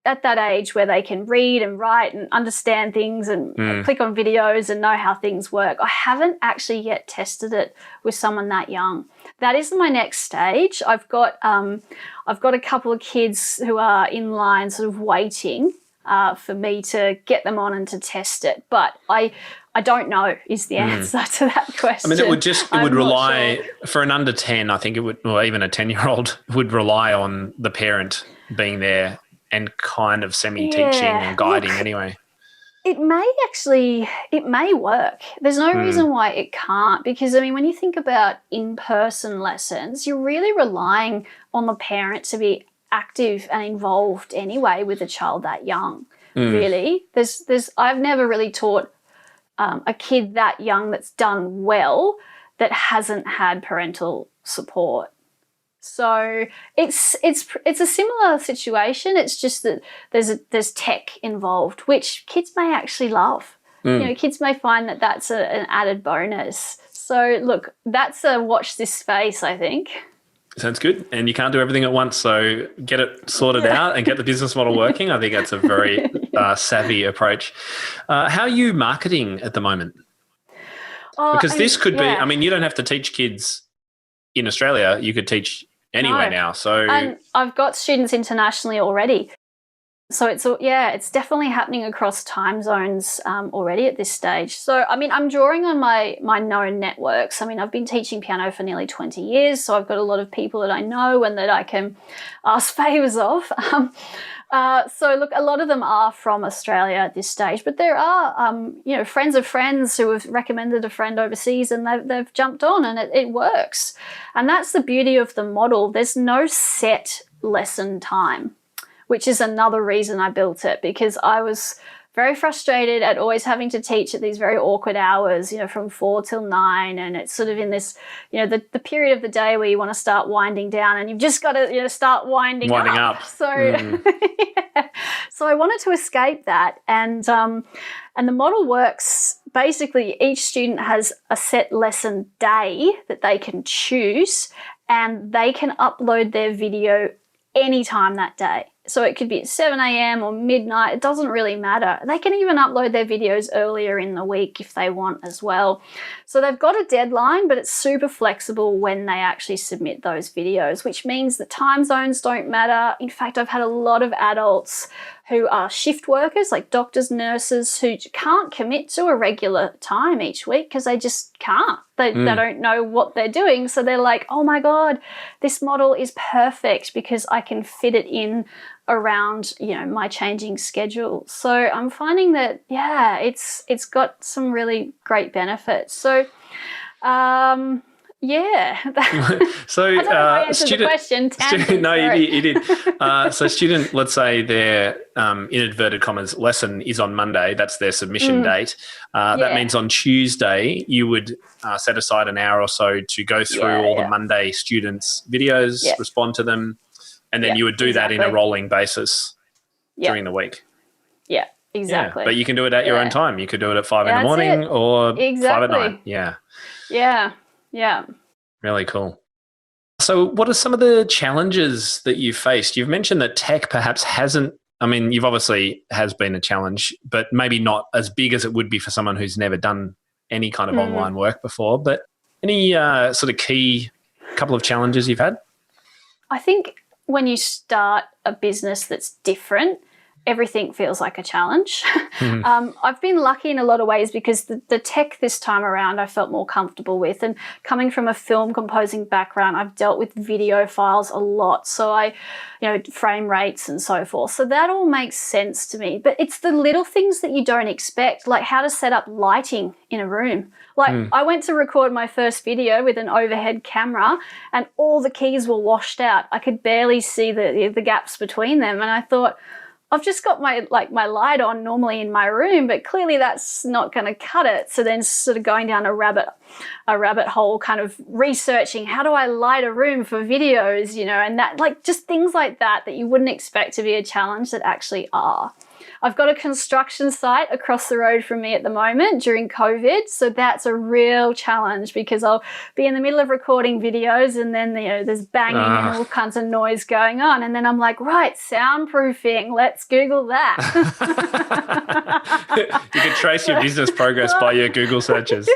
at that age where they can read and write and understand things and click on videos and know how things work. I haven't actually yet tested it with someone that young. That is my next stage. I've got a couple of kids who are in line sort of waiting for me to get them on and to test it. But I don't know is the answer to that question. I mean, it would rely, for an under 10, I think it would, or even a 10-year-old would rely on the parent being there and kind of semi-teaching and guiding anyway. It may work. There's no reason why it can't, because, I mean, when you think about in-person lessons, you're really relying on the parent to be active and involved anyway with a child that young, really. I've never really taught a kid that young that's done well that hasn't had parental support. So it's a similar situation. It's just that there's tech involved, which kids may actually love. Kids may find that that's an added bonus. So look, that's a watch this space, I think. Sounds good. And you can't do everything at once, so get it sorted out and get the business model working. I think that's a very savvy approach. How are you marketing at the moment? Because this could be, I mean, you don't have to teach kids in Australia. You could teach anywhere now. So, and I've got students internationally already. So it's definitely happening across time zones already at this stage. So, I mean, I'm drawing on my known networks. I mean, I've been teaching piano for nearly 20 years, so I've got a lot of people that I know and that I can ask favours of. So, look, a lot of them are from Australia at this stage, but there are, friends of friends who have recommended a friend overseas, and they've jumped on, and it works. And that's the beauty of the model. There's no set lesson time, which is another reason I built it, because I was very frustrated at always having to teach at these very awkward hours, from 4 till 9. And it's sort of in this, the period of the day where you want to start winding down, and you've just got to, start winding up. So, so I wanted to escape that. And the model works. Basically, each student has a set lesson day that they can choose, and they can upload their video anytime that day. So it could be at 7 a.m. or midnight. It doesn't really matter. They can even upload their videos earlier in the week if they want as well. So they've got a deadline, but it's super flexible when they actually submit those videos, which means that time zones don't matter. In fact, I've had a lot of adults who are shift workers, like doctors, nurses, who can't commit to a regular time each week because they just can't. They don't know what they're doing. So they're like, oh my God, this model is perfect because I can fit it in around, my changing schedule. So I'm finding that, it's got some really great benefits. So, yeah. So, I don't know if I answered the question. No, you did. So student, let's say their, in inverted commas, lesson is on Monday. That's their submission date. That means on Tuesday, you would set aside an hour or so to go through all the Monday students' videos, respond to them, and then you would do that in a rolling basis during the week. Yeah, exactly. Yeah, but you can do it at your own time. You could do it at 5 in the morning or 5 at night. Yeah. Yeah. Yeah. Really cool. So what are some of the challenges that you've faced? You've mentioned that tech perhaps hasn't, you've obviously has been a challenge, but maybe not as big as it would be for someone who's never done any kind of online work before. But any sort of key couple of challenges you've had? I think when you start a business that's different, everything feels like a challenge. I've been lucky in a lot of ways because the tech this time around I felt more comfortable with. And coming from a film composing background, I've dealt with video files a lot. So frame rates and so forth. So that all makes sense to me. But it's the little things that you don't expect, like how to set up lighting in a room. Like I went to record my first video with an overhead camera and all the keys were washed out. I could barely see the gaps between them. And I thought, I've just got my light on normally in my room, but clearly that's not going to cut it. So then sort of going down a rabbit hole, kind of researching how do I light a room for videos, and that, like, just things like that you wouldn't expect to be a challenge that actually are. I've got a construction site across the road from me at the moment during COVID, so that's a real challenge because I'll be in the middle of recording videos and then there's banging and all kinds of noise going on, and then I'm like, right, soundproofing, let's Google that. You can trace your business progress by your Google searches.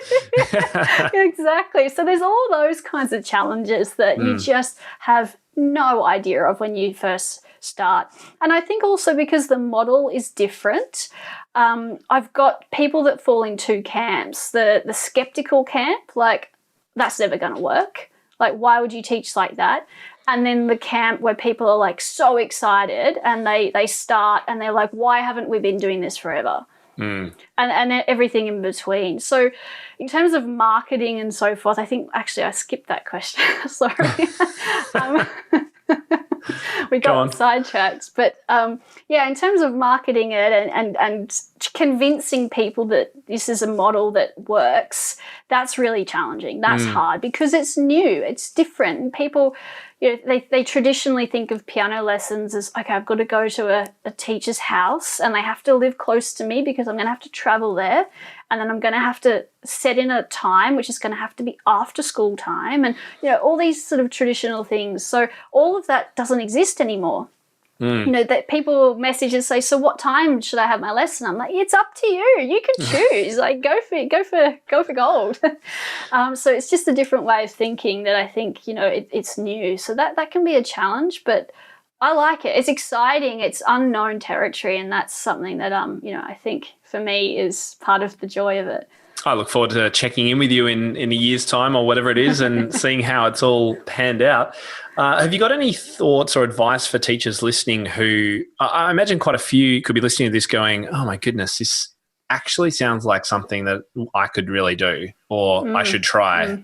Exactly. So there's all those kinds of challenges that you just have no idea of when you first start. And I think also because the model is different, I've got people that fall in two camps. The skeptical camp, like, that's never going to work. Like, why would you teach like that? And then the camp where people are like so excited and they start and they're like, why haven't we been doing this forever? And everything in between. So in terms of marketing and so forth, I think actually I skipped that question. Sorry. We got sidetracked. But in terms of marketing it and convincing people that this is a model that works, that's really challenging. That's hard because it's new, it's different. People, they traditionally think of piano lessons as, okay, I've got to go to a teacher's house and they have to live close to me because I'm going to have to travel there, and then I'm going to have to set in a time which is going to have to be after school time, and all these sort of traditional things. So all of that doesn't exist anymore. That people message and say, so what time should I have my lesson? I'm like, it's up to you. You can choose. Like, go for gold. So it's just a different way of thinking that I think, it's new. So that can be a challenge, but I like it. It's exciting. It's unknown territory. And that's something that, I think for me is part of the joy of it. I look forward to checking in with you in a year's time or whatever it is and seeing how it's all panned out. Have you got any thoughts or advice for teachers listening who, I imagine quite a few could be listening to this going, oh my goodness, this actually sounds like something that I could really do or I should try.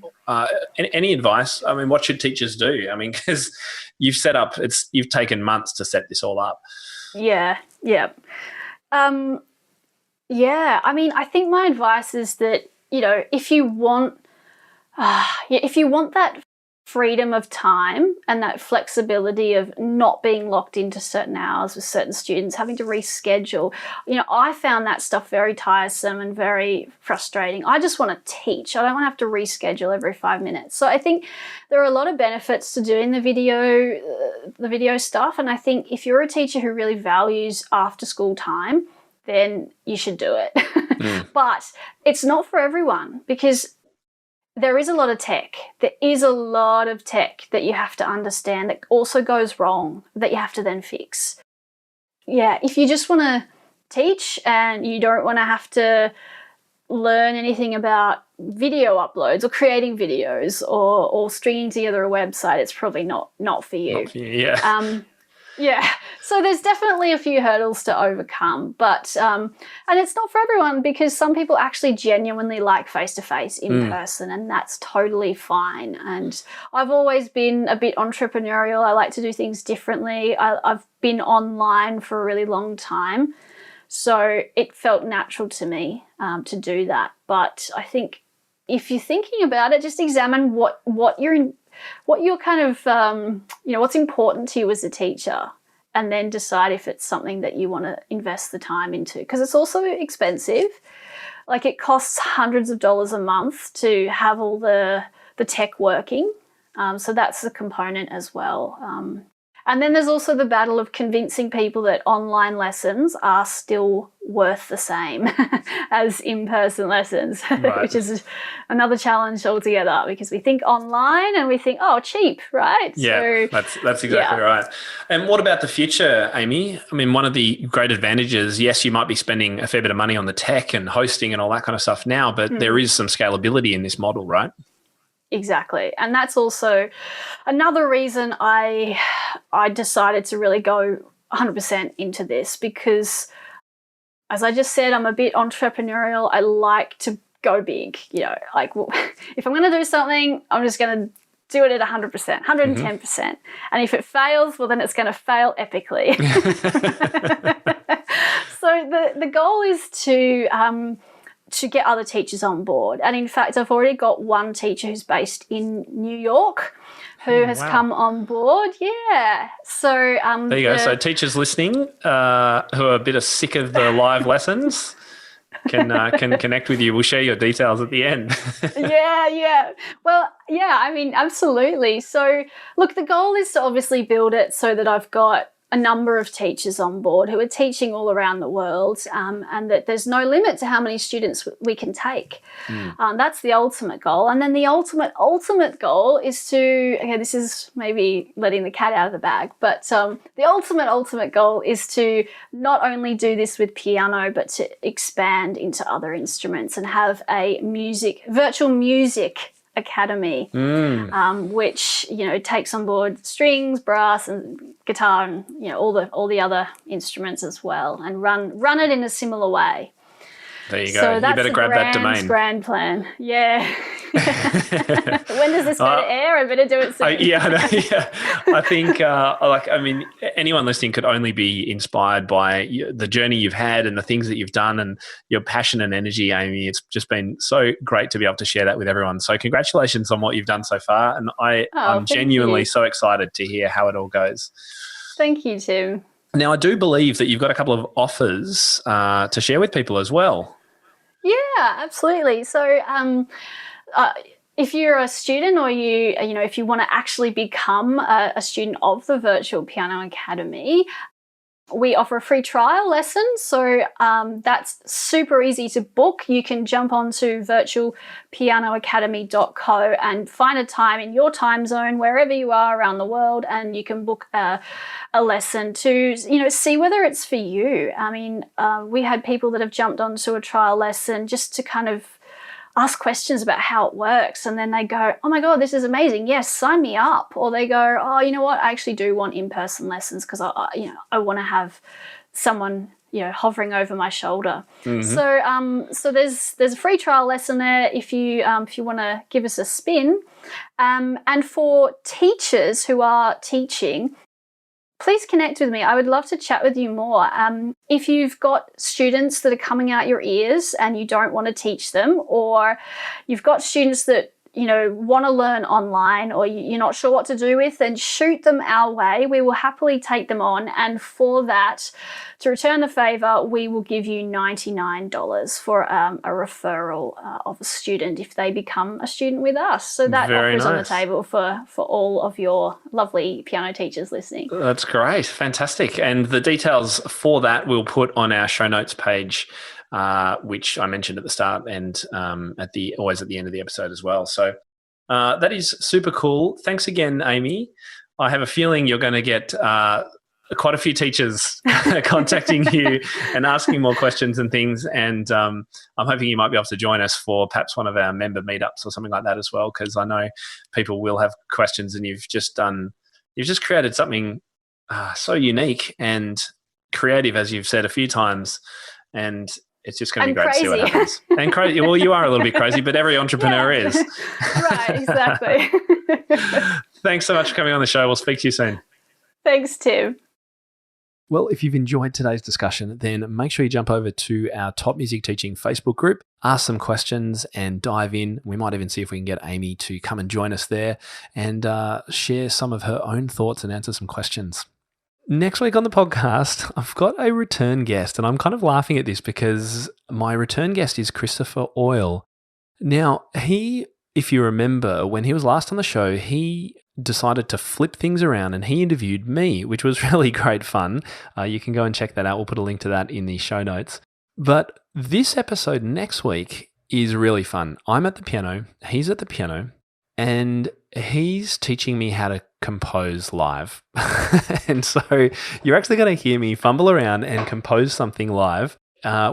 Any advice? I mean, what should teachers do? I mean, because you've taken months to set this all up. Yeah. I mean, I think my advice is that, if you want that freedom of time and that flexibility of not being locked into certain hours with certain students, having to reschedule, I found that stuff very tiresome and very frustrating. I just want to teach. I don't want to have to reschedule every 5 minutes. So I think there are a lot of benefits to doing the video stuff. And I think if you're a teacher who really values after school time, then you should do it. But it's not for everyone because there is a lot of tech. There is a lot of tech that you have to understand that also goes wrong that you have to then fix. if you just want to teach and you don't want to have to learn anything about video uploads or creating videos or stringing together a website, it's probably not for you. Not for you, yeah. Yeah, so there's definitely a few hurdles to overcome, but and it's not for everyone, because some people actually genuinely like face-to-face in person, and that's totally fine. And I've always been a bit entrepreneurial. I like to do things differently. I've been online for a really long time, so it felt natural to me to do that. But I think if you're thinking about it, just examine what you're kind of, what's important to you as a teacher, and then decide if it's something that you want to invest the time into. Because it's also expensive. Like, it costs hundreds of dollars a month to have all the tech working. So that's a component as well. And then there's also the battle of convincing people that online lessons are still worth the same as in-person lessons, right. Which is another challenge altogether, because we think online and we think, oh, cheap, right? Yeah, so, that's exactly right. And what about the future, Amy? I mean, one of the great advantages, yes, you might be spending a fair bit of money on the tech and hosting and all that kind of stuff now, but there is some scalability in this model, right? Exactly. And that's also another reason I decided to really go 100% into this, because, as I just said, I'm a bit entrepreneurial. I like to go big, like, well, if I'm going to do something, I'm just going to do it at 100%, 110%. And if it fails, well, then it's going to fail epically. So the goal is to get other teachers on board. And in fact, I've already got one teacher who's based in New York who has come on board. Yeah. So there you go. So teachers listening who are a bit sick of the live lessons can connect with you. We'll share your details at the end. Yeah. Well, yeah, I mean, absolutely. So look, the goal is to obviously build it so that I've got a number of teachers on board who are teaching all around the world, and that there's no limit to how many students we can take. That's the ultimate goal. And then the ultimate goal is to, okay, this is maybe letting the cat out of the bag, but the ultimate goal is to not only do this with piano, but to expand into other instruments and have a virtual music academy, which takes on board strings, brass, and guitar, and all the other instruments as well, and run it in a similar way. There you go. So you better grab that domain. Grand plan. Yeah. When does this go to air? I better do it soon. I think, anyone listening could only be inspired by the journey you've had and the things that you've done and your passion and energy, Amy. It's just been so great to be able to share that with everyone. So congratulations on what you've done so far. And I'm genuinely so excited to hear how it all goes. Thank you, Tim. Now, I do believe that you've got a couple of offers to share with people as well. Yeah, absolutely. So if you're a student, or if you want to actually become a student of the Virtual Piano Academy, we offer a free trial lesson. So that's super easy to book. You can jump onto virtualpianoacademy.co and find a time in your time zone, wherever you are around the world, and you can book a lesson to see whether it's for you. I mean, we had people that have jumped onto a trial lesson just to kind of ask questions about how it works, and then they go, oh my God, this is amazing, yes, sign me up. Or they go, oh, you know what, I actually do want in-person lessons because I want to have someone hovering over my shoulder. So there's a free trial lesson there if you want to give us a spin. And for teachers who are teaching, please connect with me. I would love to chat with you more. If you've got students that are coming out your ears and you don't want to teach them, or you've got students that want to learn online, or you're not sure what to do with, then shoot them our way. We will happily take them on. And for that, to return the favor, we will give you $99 for a referral of a student if they become a student with us. So that offer is on the table for all of your lovely piano teachers listening. That's great. Fantastic. And the details for that we'll put on our show notes page, which I mentioned at the start and always at the end of the episode as well. So that is super cool. Thanks again, Amy. I have a feeling you're going to get quite a few teachers contacting you and asking more questions and things. And I'm hoping you might be able to join us for perhaps one of our member meetups or something like that as well, because I know people will have questions, and you've just created something so unique and creative, as you've said a few times. And it's just going to be great crazy. to see what happens. And crazy. Well, you are a little bit crazy, but every entrepreneur is. Right, exactly. Thanks so much for coming on the show. We'll speak to you soon. Thanks, Tim. Well, if you've enjoyed today's discussion, then make sure you jump over to our Top Music Teaching Facebook group, ask some questions and dive in. We might even see if we can get Amy to come and join us there and share some of her own thoughts and answer some questions. Next week on the podcast, I've got a return guest, and I'm kind of laughing at this because my return guest is Christopher Oyle. Now, if you remember, when he was last on the show, he decided to flip things around and he interviewed me, which was really great fun. You can go and check that out. We'll put a link to that in the show notes. But this episode next week is really fun. I'm at the piano, he's at the piano, and he's teaching me how to compose live. And so you're actually going to hear me fumble around and compose something live.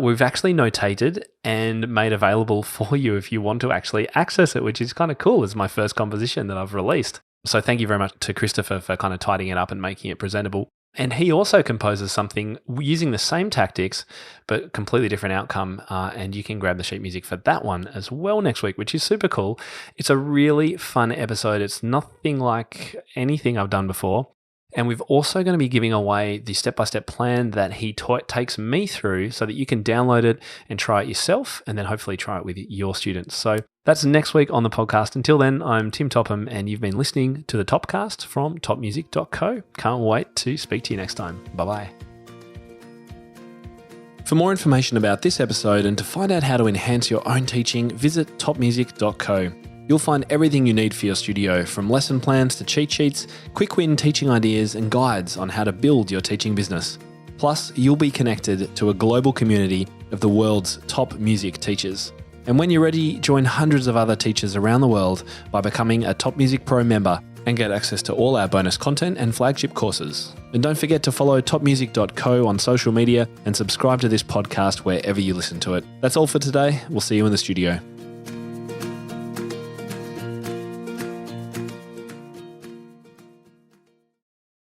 We've actually notated and made available for you if you want to actually access it, which is kind of cool. It's my first composition that I've released. So thank you very much to Christopher for kind of tidying it up and making it presentable. And he also composes something using the same tactics, but completely different outcome. And you can grab the sheet music for that one as well next week, which is super cool. It's a really fun episode. It's nothing like anything I've done before. And we've also going to be giving away the step-by-step plan that he takes me through so that you can download it and try it yourself, and then hopefully try it with your students. So that's next week on the podcast. Until then, I'm Tim Topham, and you've been listening to the Topcast from topmusic.co. Can't wait to speak to you next time. Bye-bye. For more information about this episode and to find out how to enhance your own teaching, visit topmusic.co. You'll find everything you need for your studio, from lesson plans to cheat sheets, quick win teaching ideas, and guides on how to build your teaching business. Plus, you'll be connected to a global community of the world's top music teachers. And when you're ready, join hundreds of other teachers around the world by becoming a Top Music Pro member and get access to all our bonus content and flagship courses. And don't forget to follow topmusic.co on social media and subscribe to this podcast wherever you listen to it. That's all for today. We'll see you in the studio.